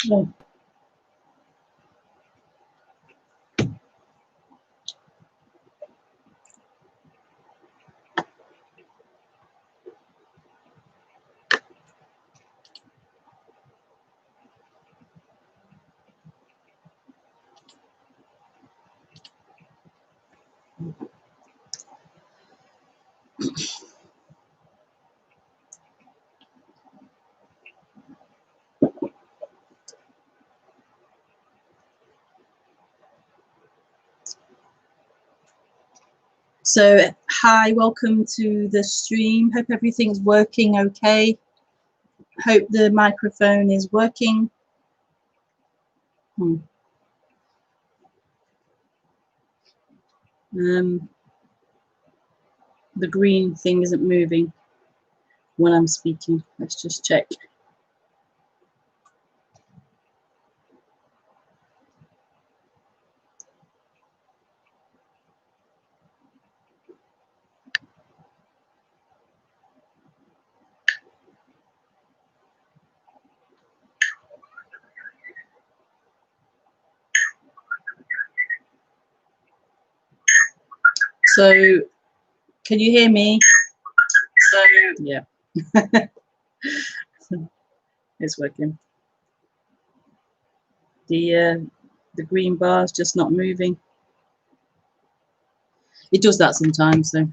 Oh. So, hi, welcome to the stream. Hope everything's working okay. Hope the microphone is working. The green thing isn't moving when I'm speaking. Let's just check. So, can you hear me? So, yeah, it's working. The green bar is just not moving. It does that sometimes, though.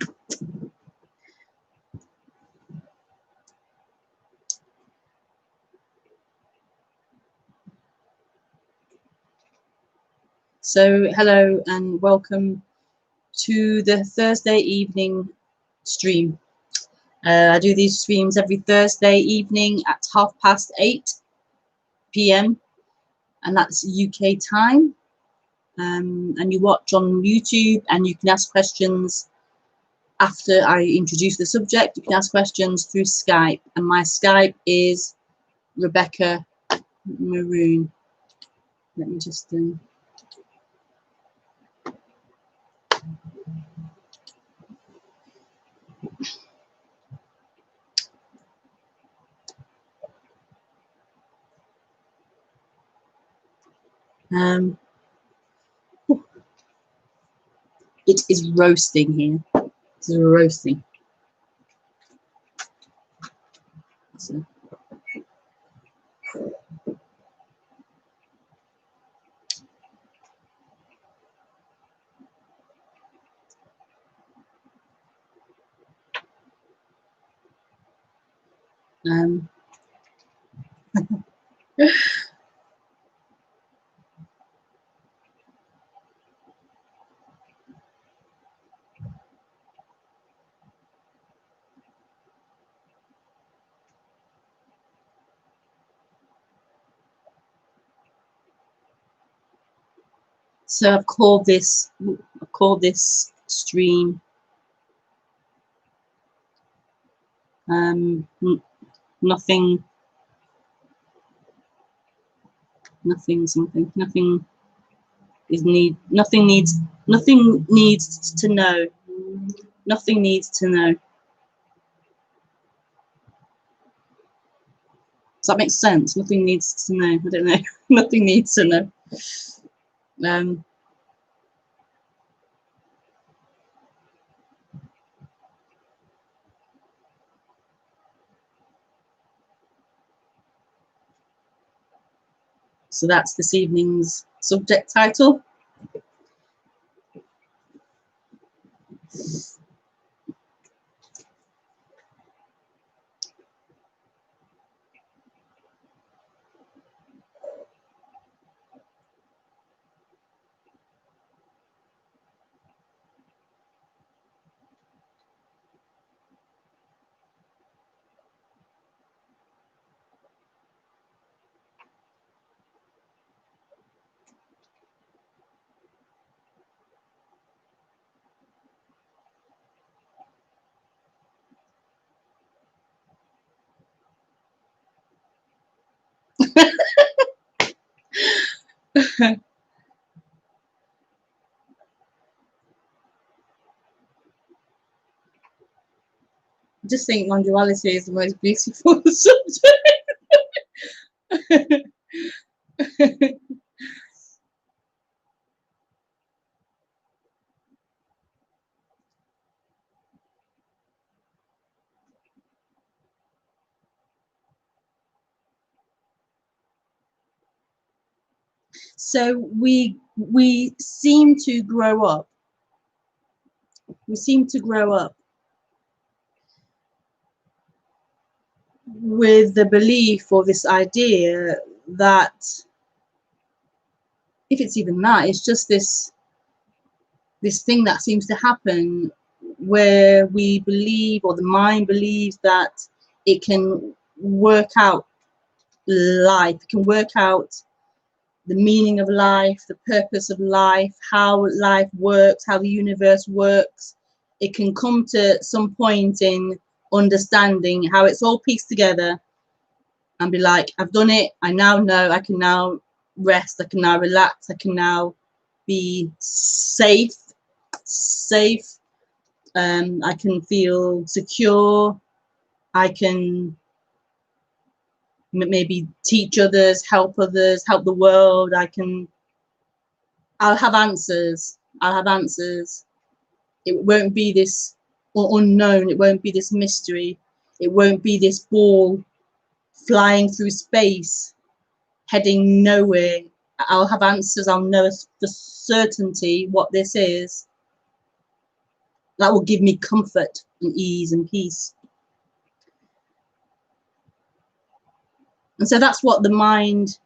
So, hello and welcome to the Thursday evening stream. I do these streams every Thursday evening at 8:30 p.m. and that's UK time. And you watch on YouTube and you can ask questions after I introduce the subject. You can ask questions through Skype, and my Skype is Rebekah Maroon. Let me just it is roasting here. It is roasting. So. So I've called this stream nothing something. Nothing needs to know. Nothing needs to know. Does that make sense? Nothing needs to know. I don't know. Nothing needs to know. So that's this evening's subject title. I just think non-duality is the most beautiful subject. So we seem to grow up. We seem to grow up with the belief or this idea that, if it's even that, it's just this thing that seems to happen where we believe, or the mind believes, that it can work out life, it can work out the meaning of life, the purpose of life, how life works, how the universe works. It can come to some point in understanding how it's all pieced together and be like, I've done it, I now know, I can now rest, I can now relax, I can now be safe. I can feel secure. I can maybe teach others, help the world. I'll have answers. It won't be this unknown. It won't be this mystery. It won't be this ball flying through space, heading nowhere. I'll have answers. I'll know for certainty what this is. That will give me comfort and ease and peace. And so that's what the mind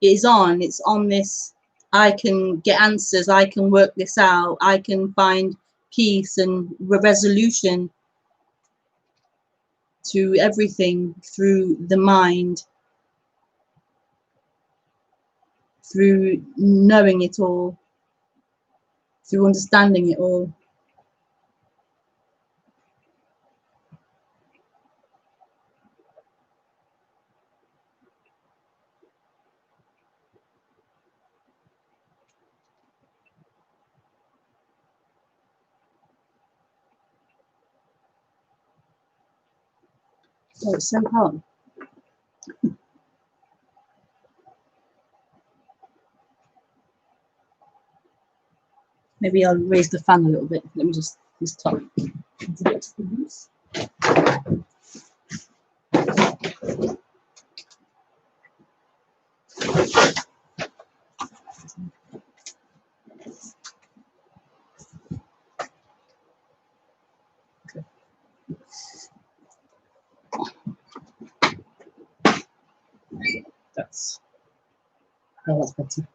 is on. It's on this, I can get answers, I can work this out, I can find peace and resolution to everything through the mind, through knowing it all, through understanding it all. Oh, it's so hot. Maybe I'll raise the fan a little bit. Let me just this top. That's better.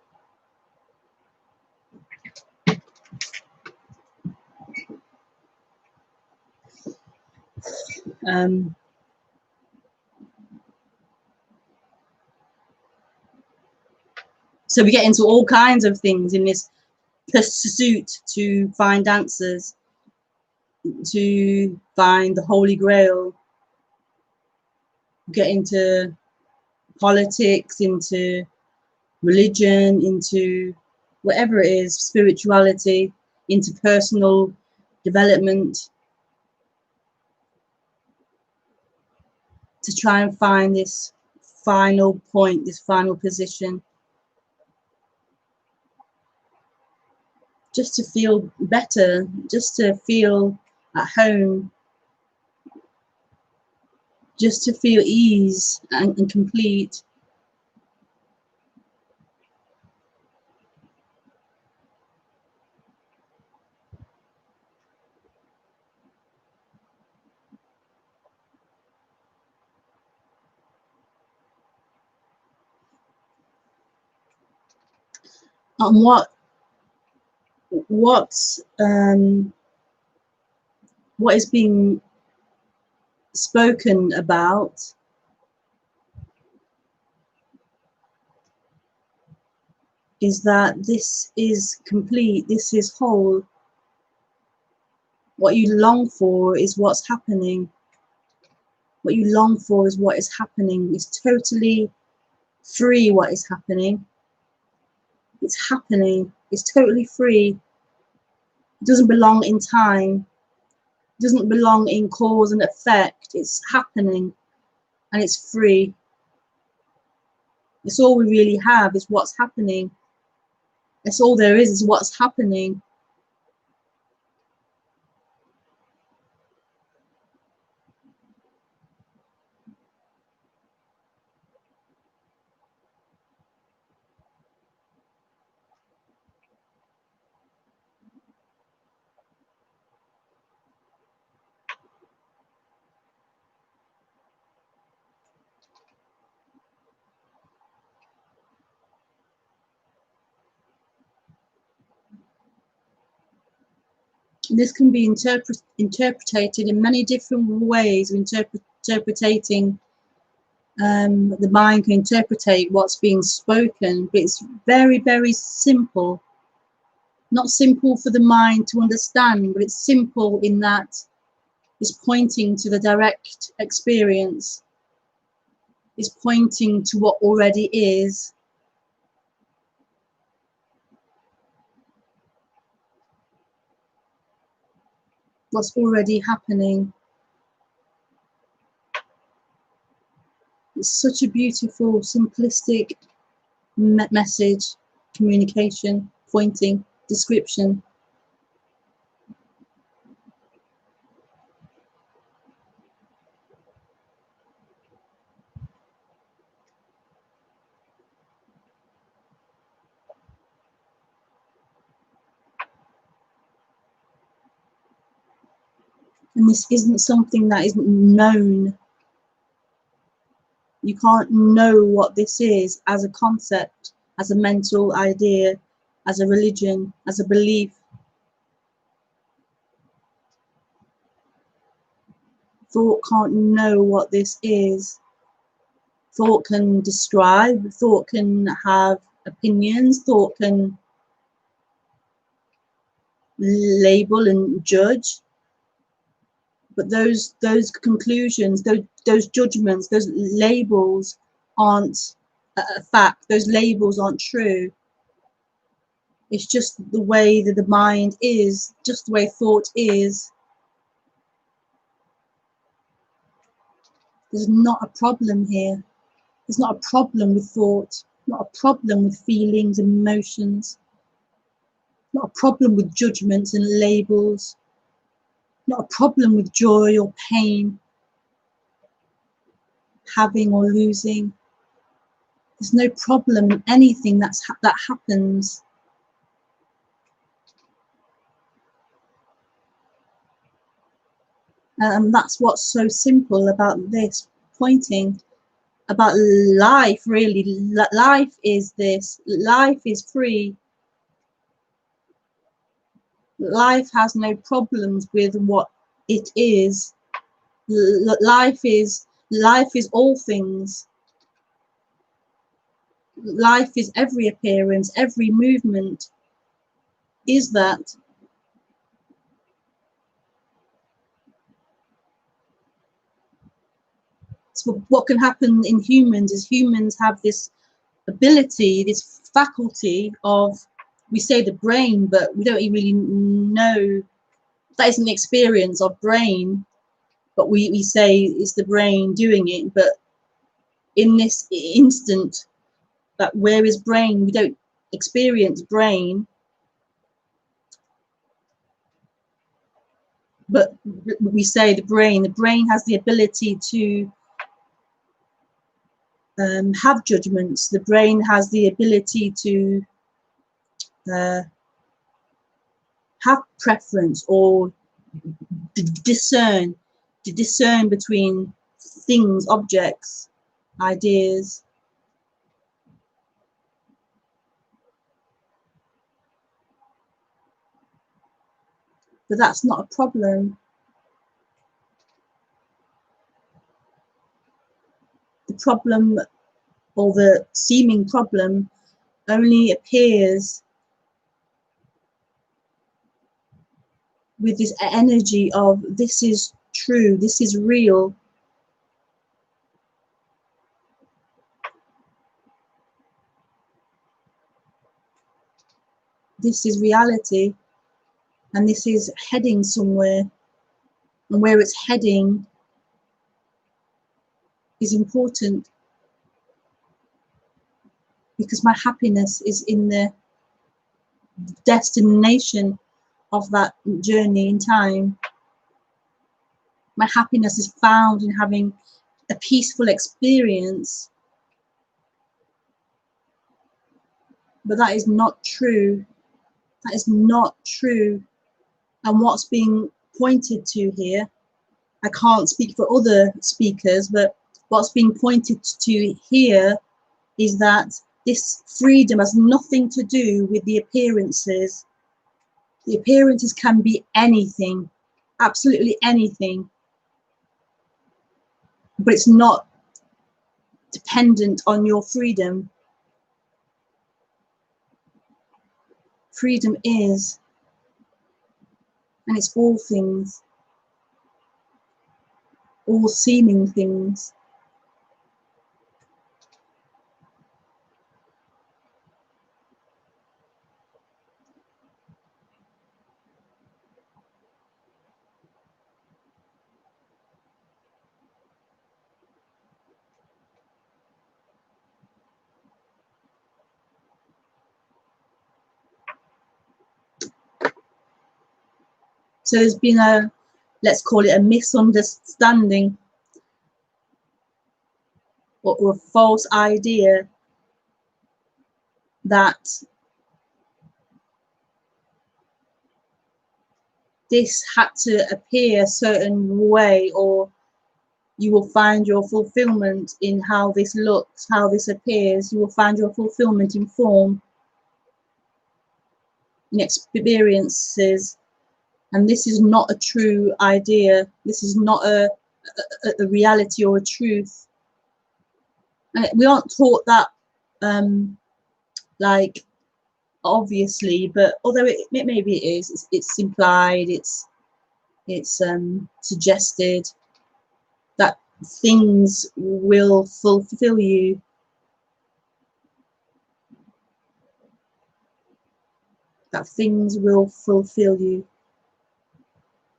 So we get into all kinds of things in this pursuit to find answers, to find the Holy Grail. Get into politics, into religion, into whatever it is, spirituality, into personal development, to try and find this final point, this final position, just to feel better, just to feel at home, just to feel ease and complete. And what is being spoken about is that this is complete, this is whole. What you long for is what's happening. What you long for is what is happening. It's totally free what is happening. It's happening. It's totally free. It doesn't belong in time. It doesn't belong in cause and effect. It's happening and it's free. It's all we really have is what's happening. That's all there is what's happening. This can be interpreted in many different ways. Interpreting the mind can interpret what's being spoken, but it's very, very simple. Not simple for the mind to understand, but it's simple in that it's pointing to the direct experience. It's pointing to what already is. What's already happening. It's such a beautiful, simplistic message, communication, pointing, description. And this isn't something that isn't known. You can't know what this is as a concept, as a mental idea, as a religion, as a belief. Thought can't know what this is. Thought can describe, thought can have opinions, thought can label and judge. But those conclusions, those judgments, those labels aren't a fact. Those labels aren't true. It's just the way that the mind is, just the way thought is. There's not a problem here. There's not a problem with thought, not a problem with feelings and emotions, not a problem with judgments and labels, not a problem with joy or pain, having or losing. There's no problem in anything that happens. And that's what's so simple about this pointing, about life, really. Life is this. Life is free. Life has no problems with what it is. Life is all things. Life is every appearance, every movement is that. So what can happen in humans is humans have this ability, this faculty of, we say the brain, but we don't really know, that isn't the experience of brain, but we say it's the brain doing it. But in this instant, that where is brain, we don't experience brain, but we say the brain has the ability to have judgments. The brain has the ability to have preference or discern, to discern between things, objects, ideas. But that's not a problem. The problem, or the seeming problem, only appears with this energy of this is true, this is real. This is reality, and this is heading somewhere, and where it's heading is important. because my happiness is in the destination of that journey in time. My happiness is found in having a peaceful experience. But that is not true. That is not true. And what's being pointed to here, I can't speak for other speakers, but what's being pointed to here is that this freedom has nothing to do with the appearances. The appearances can be anything, absolutely anything, but it's not dependent on your freedom. Freedom is, and it's all things, all seeming things. So there's been a, let's call it a misunderstanding or a false idea that this had to appear a certain way, or you will find your fulfillment in how this looks, how this appears. You will find your fulfillment in form, in experiences. And this is not a true idea. This is not a reality or a truth. And we aren't taught that, like, obviously, but although it maybe it is, it's implied, it's suggested that things will fulfill you. That things will fulfill you.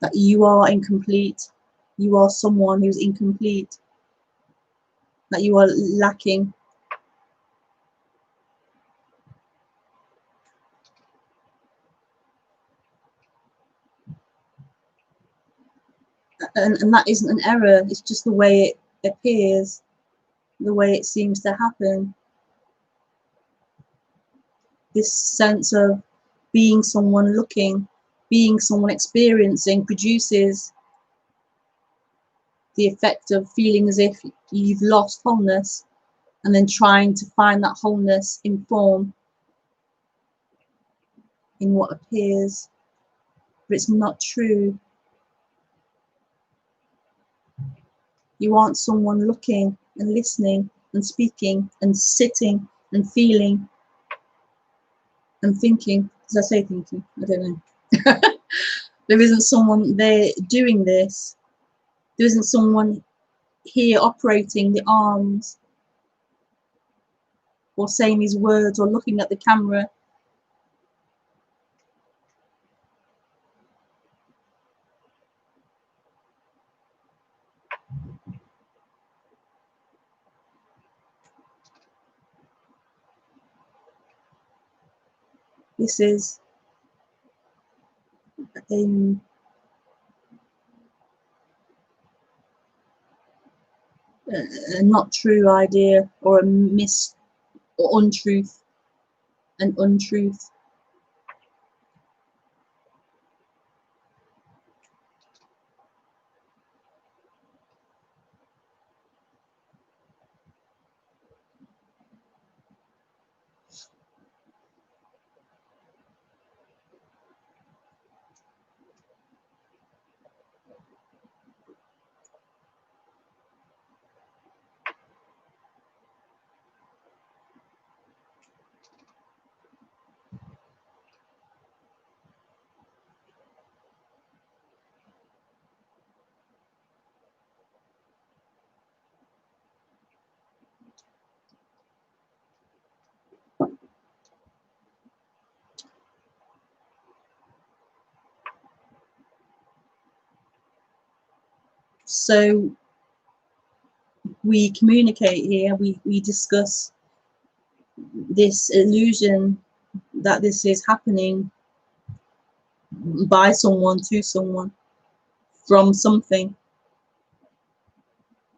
That you are incomplete. You are someone who's incomplete. That you are lacking. And that isn't an error. It's just the way it appears, the way it seems to happen. This sense of being someone looking, being someone experiencing, produces the effect of feeling as if you've lost wholeness, and then trying to find that wholeness in form, in what appears, but it's not true. You aren't someone looking and listening and speaking and sitting and feeling and thinking. Did I say thinking? I don't know. There isn't someone there doing this. There isn't someone here operating the arms or saying these words or looking at the camera. This is a not true idea, or a or untruth, an untruth. So we communicate here, we discuss this illusion that this is happening by someone, to someone, from something.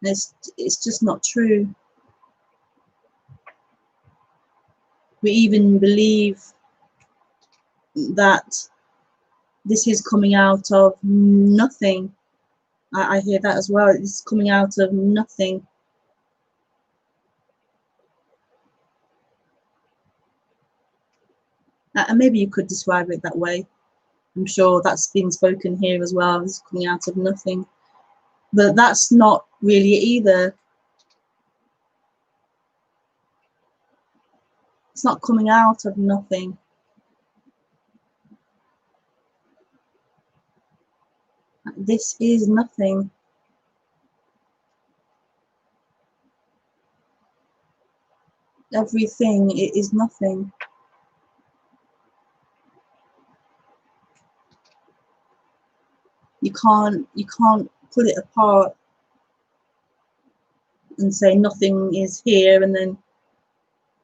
And it's just not true. We even believe that this is coming out of nothing. I hear that as well. It's coming out of nothing. And maybe you could describe it that way. I'm sure that's been spoken here as well. It's coming out of nothing. But that's not really either. It's not coming out of nothing. This is nothing. Everything is nothing. You can't pull it apart and say nothing is here and then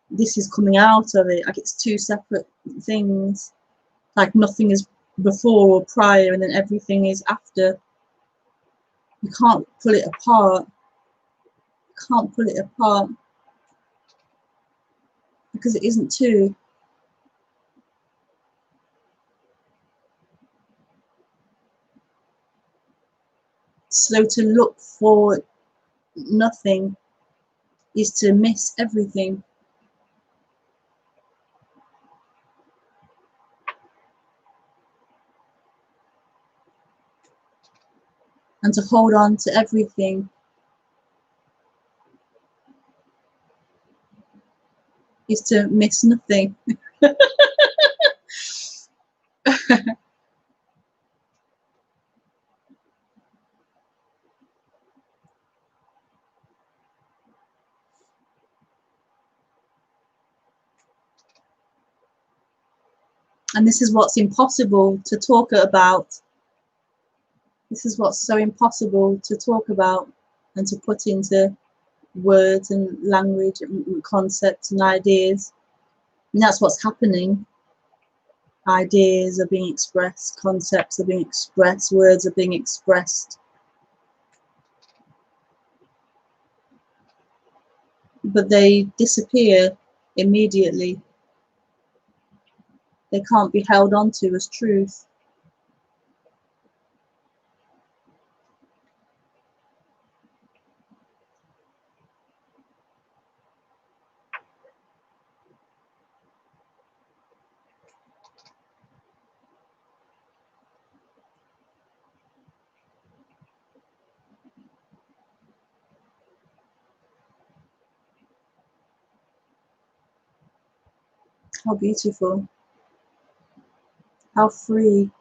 this is coming out of it. Like it's two separate things. Like nothing is before or prior and then everything is after. You can't pull it apart. You can't pull it apart because it isn't two. So to look for nothing is to miss everything. And to hold on to everything is to miss nothing. And this is what's impossible to talk about. This is what's so impossible to talk about and to put into words and language and concepts and ideas. And that's what's happening. Ideas are being expressed, concepts are being expressed, words are being expressed. But they disappear immediately. They can't be held onto as truth. How beautiful. How free.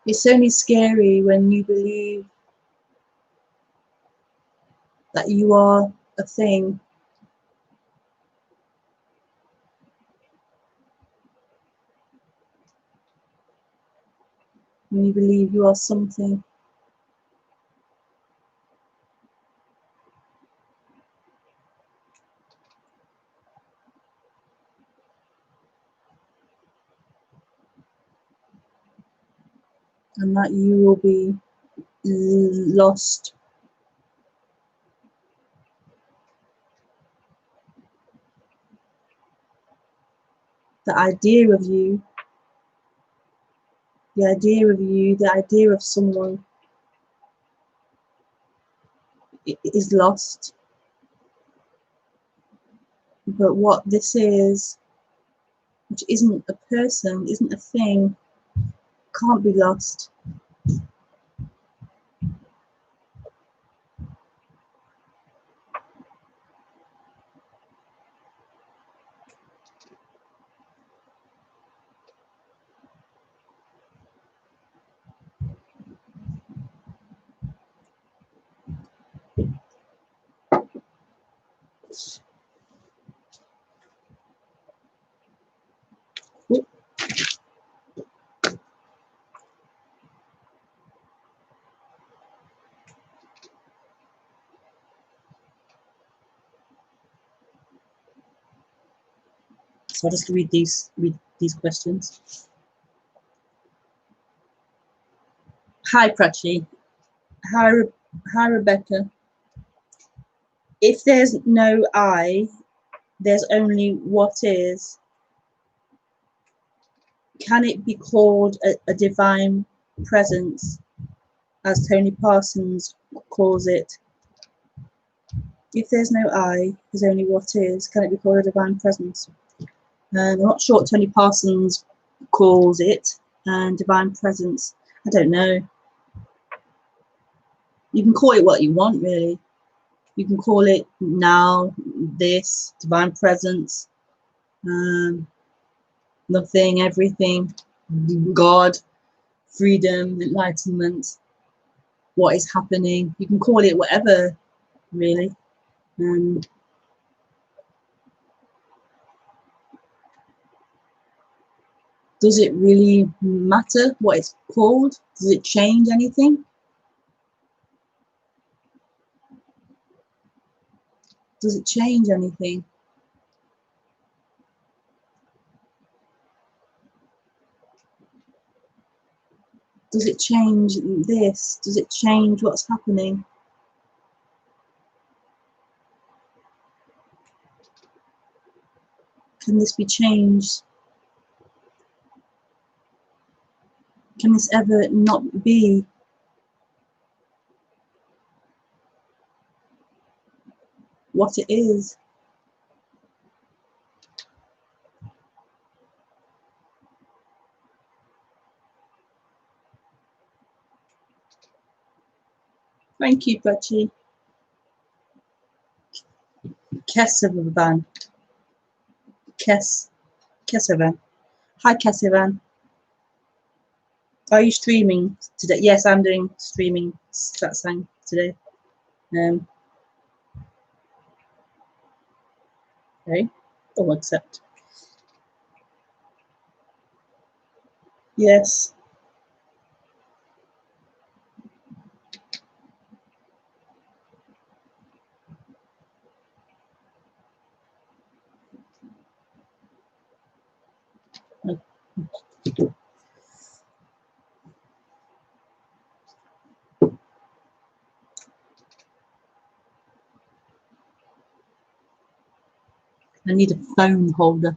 It's only scary when you believe that you are a thing. When you believe you are something. And that you will be lost. The idea of you, the idea of someone is lost. But what this is, which isn't a person, isn't a thing, can't be lost. So I'll just read these questions. Hi Prachi. Hi Rebecca. If there's no I, there's only what is. Can it be called a divine presence, as Tony Parsons calls it? If there's no I, there's only what is. Can it be called a divine presence? I'm not sure what Tony Parsons calls it. And divine presence, I don't know. You can call it what you want, really. You can call it now, this, divine presence, nothing, everything, God, freedom, enlightenment, what is happening. You can call it whatever, really. Does it really matter what it's called? Does it change anything? Does it change anything? Does it change this? Does it change what's happening? Can this be changed? Can this ever not be? What it is? Thank you, Prachi. Kesavan. Kesavan. Hi, Kesavan. Are you streaming today? Yes, I'm doing streaming satsang today. Okay. I'll accept. Yes. I need a phone holder.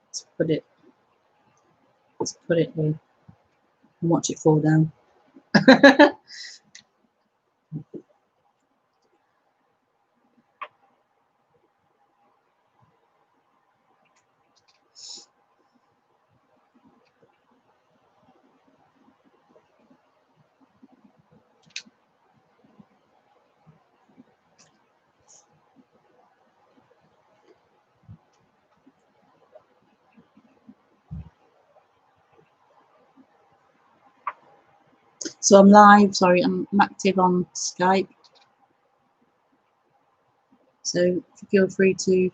Let's put it here and watch it fall down. So I'm live, sorry, I'm active on Skype. So feel free to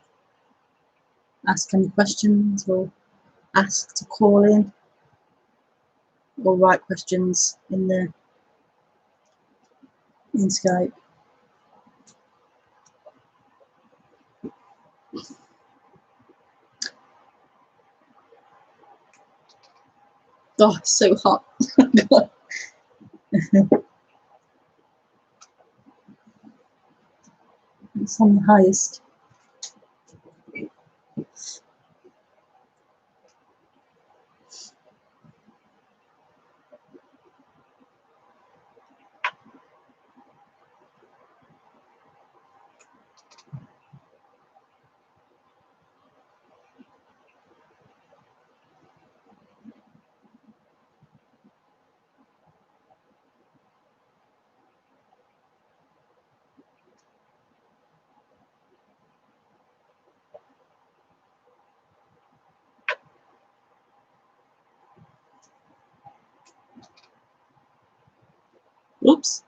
ask any questions or ask to call in or write questions in Skype. Oh, it's so hot. It's on the highest. Oops.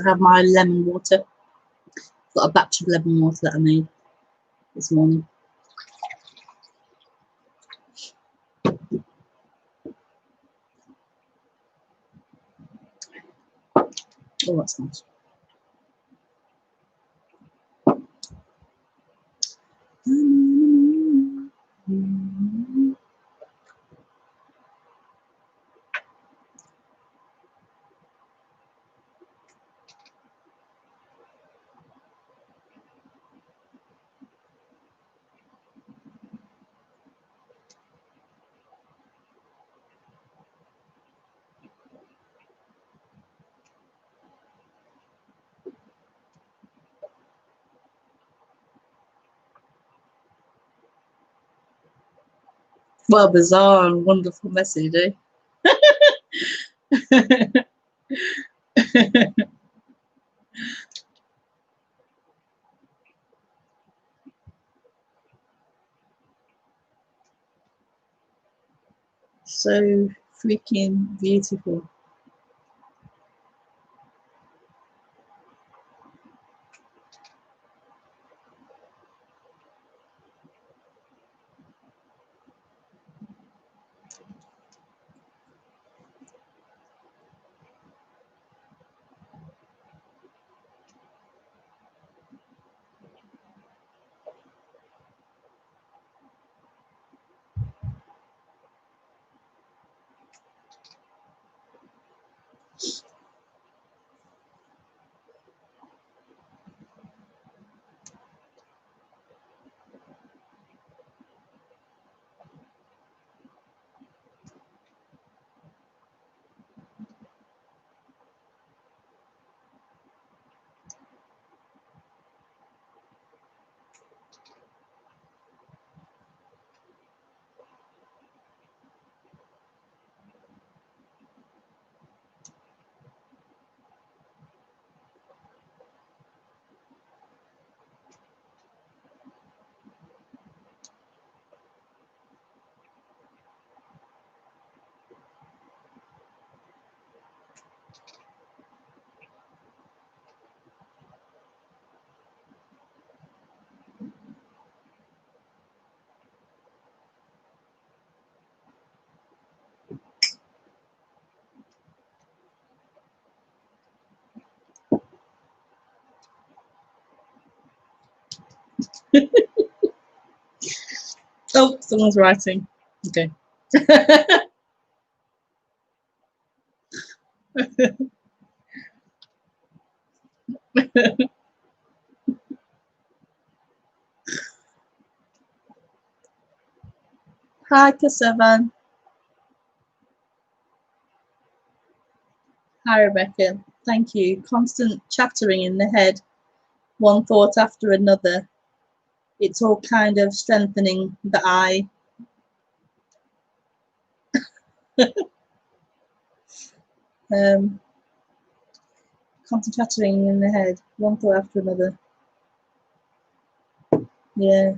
I have my lemon water. Got a batch of lemon water that I made this morning. Oh, that's nice. Well, bizarre and wonderful message, eh? So freaking beautiful. Oh, someone's writing. Okay. Hi, Kasavan. Hi, Rebecca. Thank you. Constant chattering in the head, one thought after another. It's all kind of strengthening the eye. Constant chattering in the head, one thought after another. Yeah.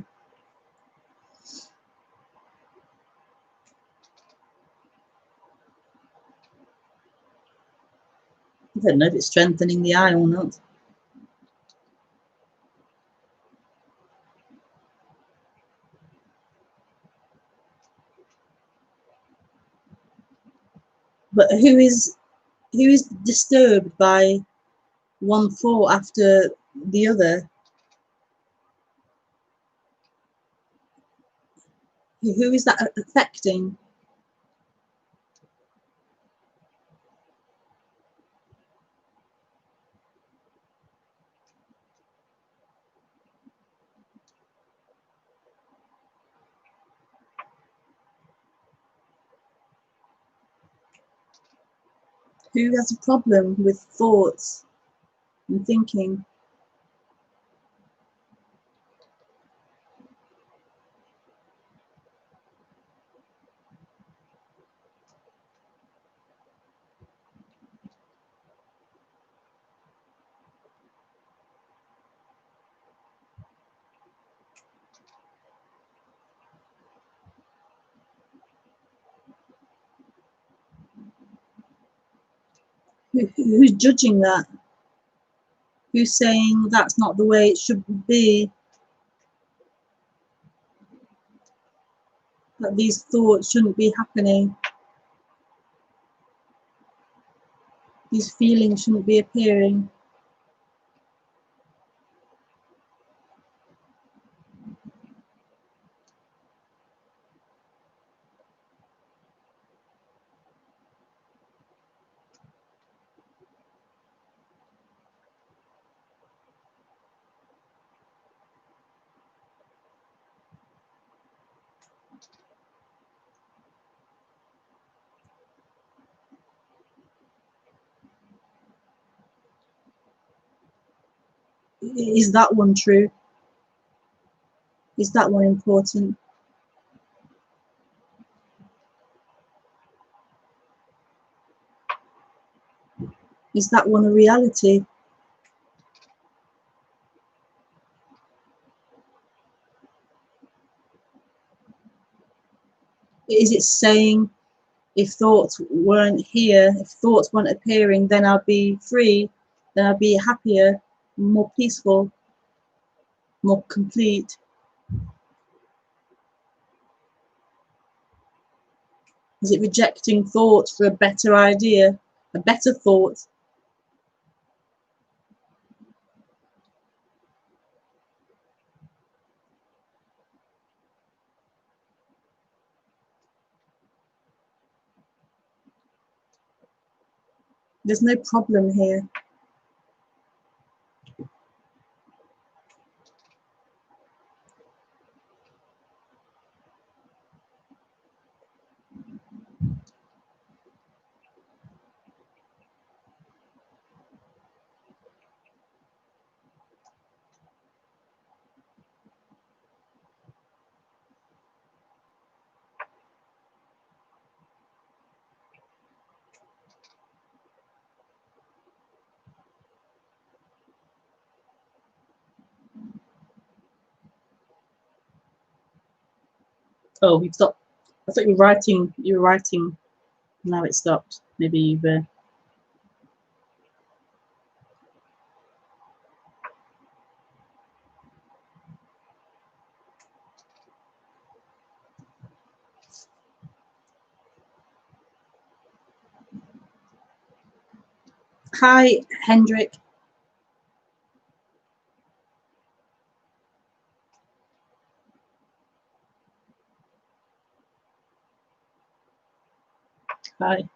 I don't know if it's strengthening the eye or not. But who is disturbed by one thought after the other? Who is that affecting? Who has a problem with thoughts and thinking? Who's judging that? who's saying that's not the way it should be, that these thoughts shouldn't be happening, these feelings shouldn't be appearing. Is that one true? Is that one important? Is that one a reality? Is it saying, if thoughts weren't here, if thoughts weren't appearing, then I'll be free, then I'll be happier, more peaceful, more complete? Is it rejecting thoughts for a better idea, a better thought? There's no problem here. Oh, we've stopped. I thought you were writing, now it stopped. Maybe you've Hi, Hendrik. Hi.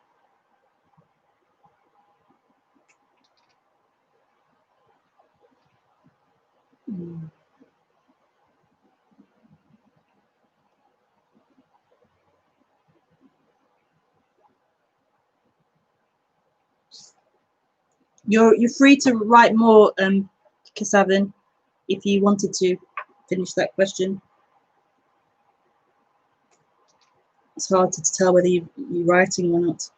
You're free to write more, Kasavan, if you wanted to finish that question. It's hard to tell whether you're writing or not.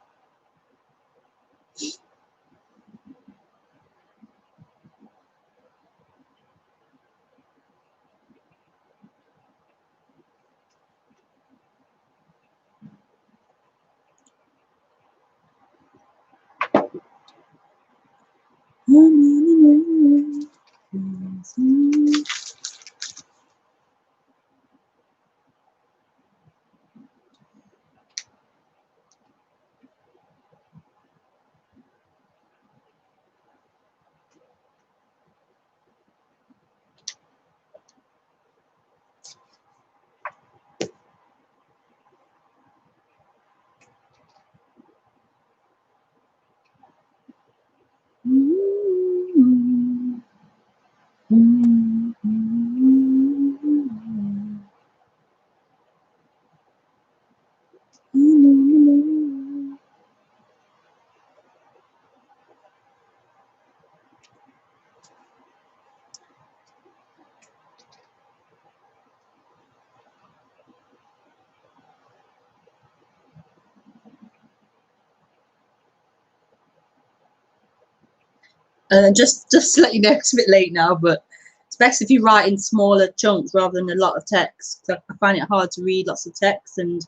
Just to let you know, it's a bit late now, but it's best if you write in smaller chunks rather than a lot of text. I find it hard to read lots of text and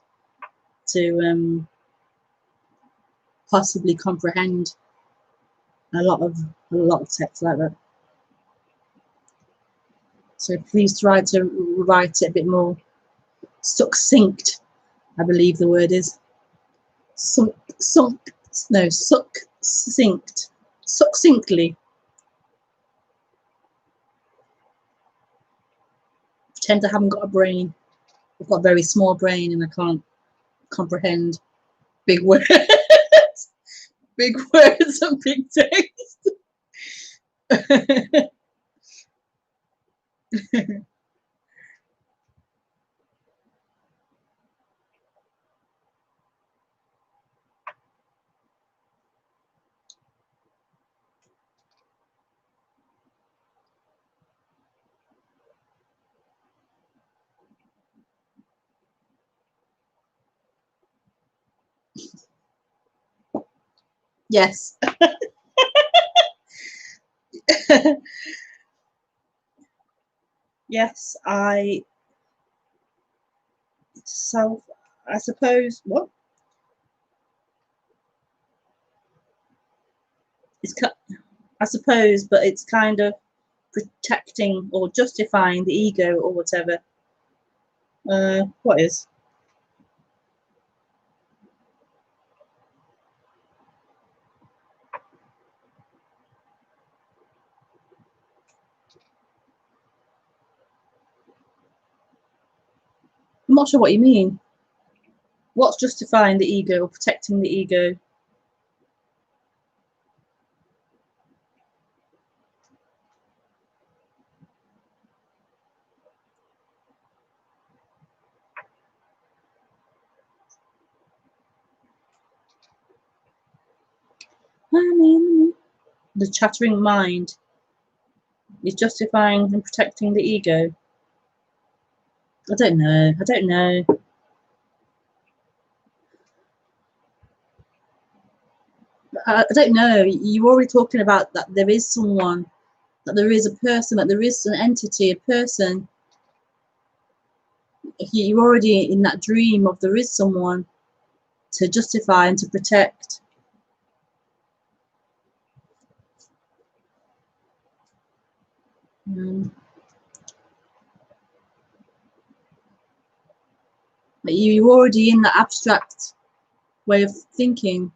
to possibly comprehend a lot of text like that. So please try to write it a bit more succinct, I believe the word is. Succinct. Succinctly. Pretend I haven't got a brain. I've got a very small brain and I can't comprehend big words. Big words and big text. Yes. Yes, I suppose, what? I suppose, but it's kind of protecting or justifying the ego or whatever. What is? I'm not sure what you mean. What's justifying the ego or protecting the ego? I mean, the chattering mind is justifying and protecting the ego. I don't know. I don't know. I don't know. You're already talking about that there is someone, that there is a person, that there is an entity, a person. You're already in that dream of there is someone to justify and to protect. But you're already in that abstract way of thinking.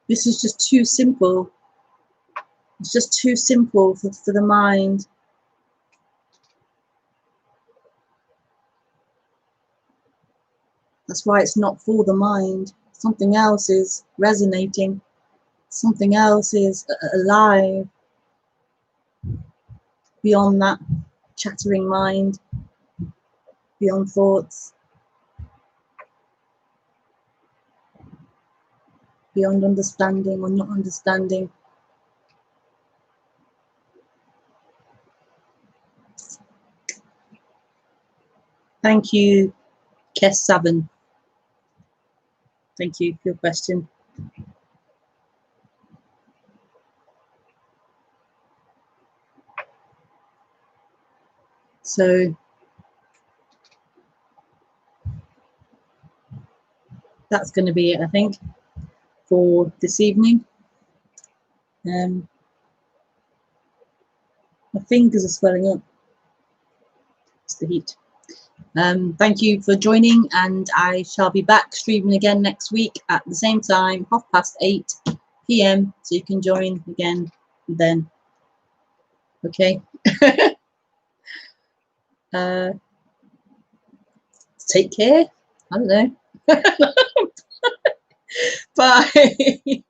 This is just too simple. It's just too simple for the mind. That's why it's not for the mind. Something else is resonating. Something else is alive beyond that chattering mind, beyond thoughts, beyond understanding or not understanding. Thank you, Kes7. Thank you for your question. So that's going to be it, I think, for this evening. My fingers are swelling up. It's the heat. Thank you for joining, and I shall be back streaming again next week at the same time, 8:30 p.m, so you can join again then. Okay. Take care. I don't know. Bye.